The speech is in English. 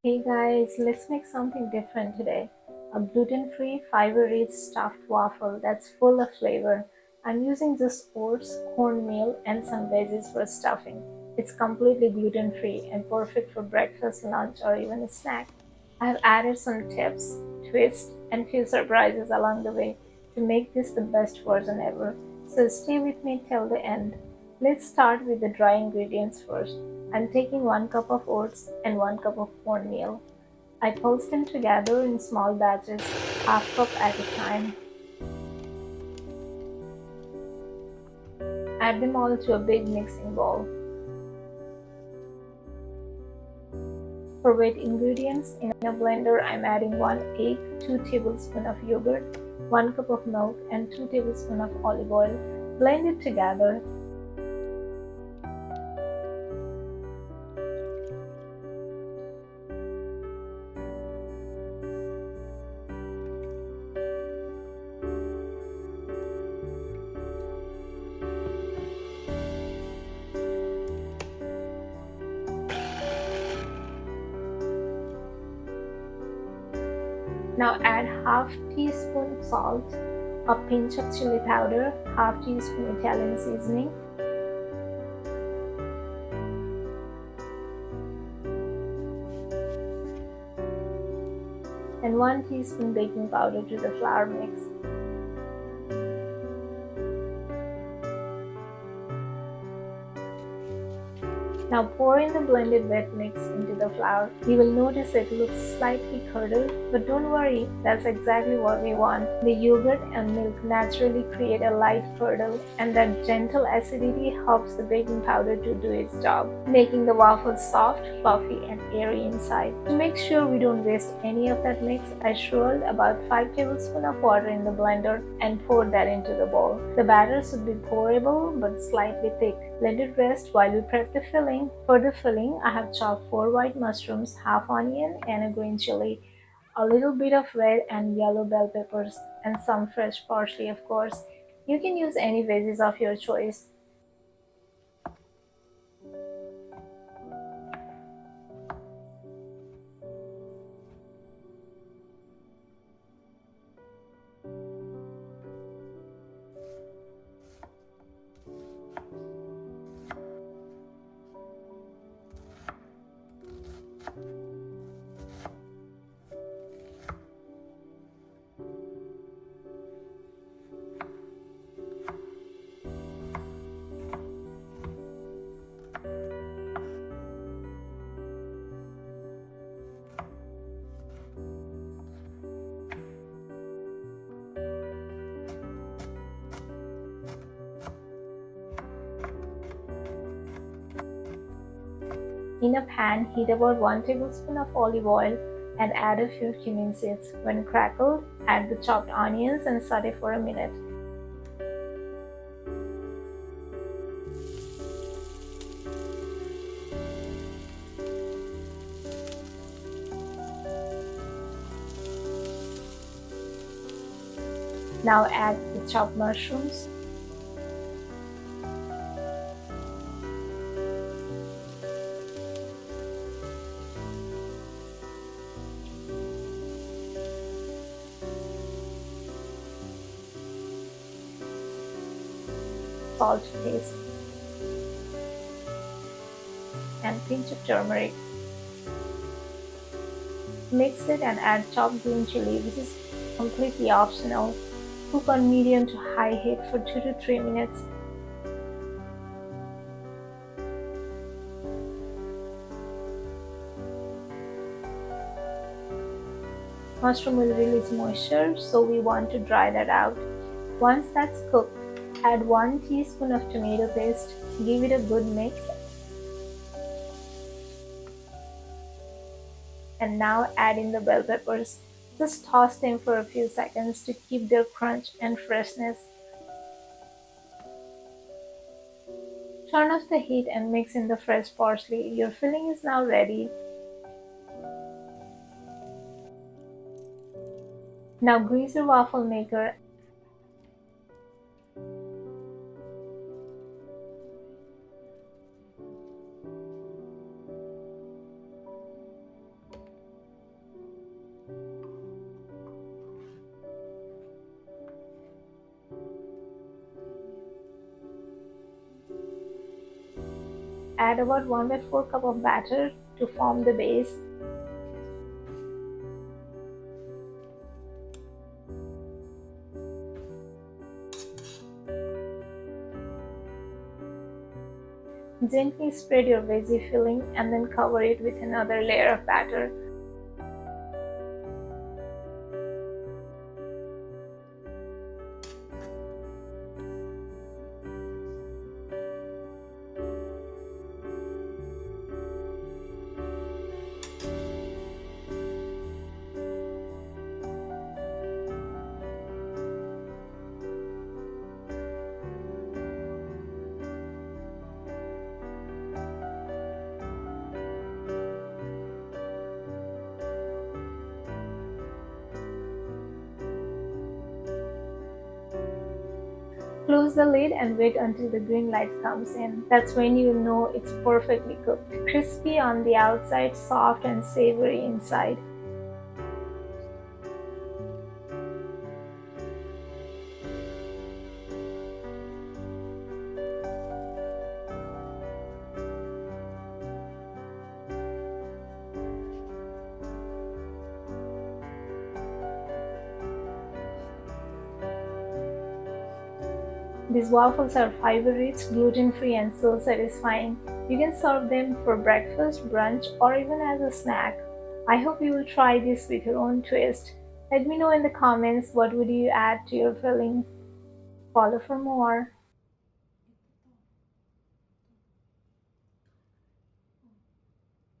Hey guys, let's make something different today. A gluten-free, fiber-rich stuffed waffle that's full of flavor. I'm using just oats, cornmeal, and some veggies for stuffing. It's completely gluten-free and perfect for breakfast, lunch, or even a snack. I've added some tips, twists, and few surprises along the way to make this the best version ever. So stay with me till the end. Let's start with the dry ingredients first. I'm taking 1 cup of oats and 1 cup of cornmeal. I pulse them together in small batches, half cup at a time. Add them all to a big mixing bowl. For wet ingredients, in a blender I'm adding 1 egg, 2 tablespoons of yogurt, 1 cup of milk and 2 tablespoons of olive oil. Blend it together. Now add half teaspoon salt, a pinch of chili powder, half teaspoon Italian seasoning, and 1 teaspoon baking powder to the flour mix. Now pour in the blended wet mix into the flour. You will notice it looks slightly curdled, but don't worry, that's exactly what we want. The yogurt and milk naturally create a light curdle, and that gentle acidity helps the baking powder to do its job, making the waffles soft, fluffy, and airy inside. To make sure we don't waste any of that mix, I swirled about 5 tablespoons of water in the blender and poured that into the bowl. The batter should be pourable but slightly thick. Let it rest while we prep the filling. For the filling, I have chopped 4 white mushrooms, half onion, and a green chili, a little bit of red and yellow bell peppers, and some fresh parsley, of course. You can use any veggies of your choice. In a pan, heat about 1 tablespoon of olive oil and add a few cumin seeds. When crackled, add the chopped onions and saute for a minute. Now add the chopped mushrooms. Salt to taste, and pinch of turmeric. Mix it and add chopped green chili, which is completely optional. Cook on medium to high heat for 2 to 3 minutes. Mushroom will release moisture, so we want to dry that out. Once that's cooked, add 1 teaspoon of tomato paste. Give it a good mix. And now add in the bell peppers. Just toss them for a few seconds to keep their crunch and freshness. Turn off the heat and mix in the fresh parsley. Your filling is now ready. Now grease your waffle maker. add about 1/4 cup of batter to form the base. Gently spread your veggie filling and then cover it with another layer of batter. Close the lid and wait until the green light comes in. That's when you know it's perfectly cooked. Crispy on the outside, soft and savory inside. These waffles are fiber-rich, gluten-free and so satisfying. You can serve them for breakfast, brunch or even as a snack. I hope you will try this with your own twist. Let me know in the comments what would you add to your filling. Follow for more.